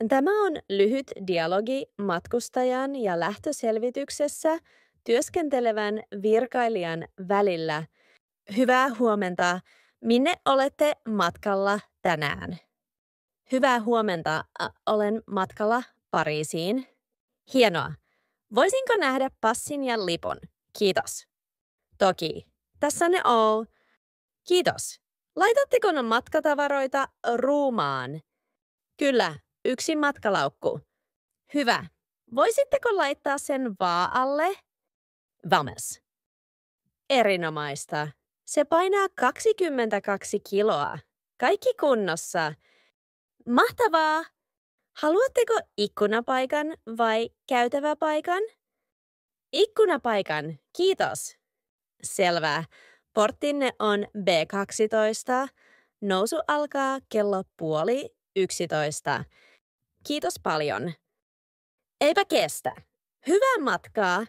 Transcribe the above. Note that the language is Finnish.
Tämä on lyhyt dialogi matkustajan ja lähtöselvityksessä työskentelevän virkailijan välillä. Hyvää huomenta. Minne olette matkalla tänään? Hyvää huomenta. Olen matkalla Pariisiin. Hienoa. Voisinko nähdä passin ja lipun? Kiitos. Toki. Tässä ne on. Kiitos. Laitatteko ne matkatavaroita ruumaan? Kyllä, yksi matkalaukku. Hyvä. Voisitteko laittaa sen vaalle? Vamos. Erinomaista. Se painaa 22 kiloa. Kaikki kunnossa. Mahtavaa! Haluatteko ikkunapaikan vai käytäväpaikan? Ikkunapaikan, kiitos. Selvä. Porttinne on B12. Nousu alkaa kello 10:30. Kiitos paljon. Eipä kestä. Hyvää matkaa.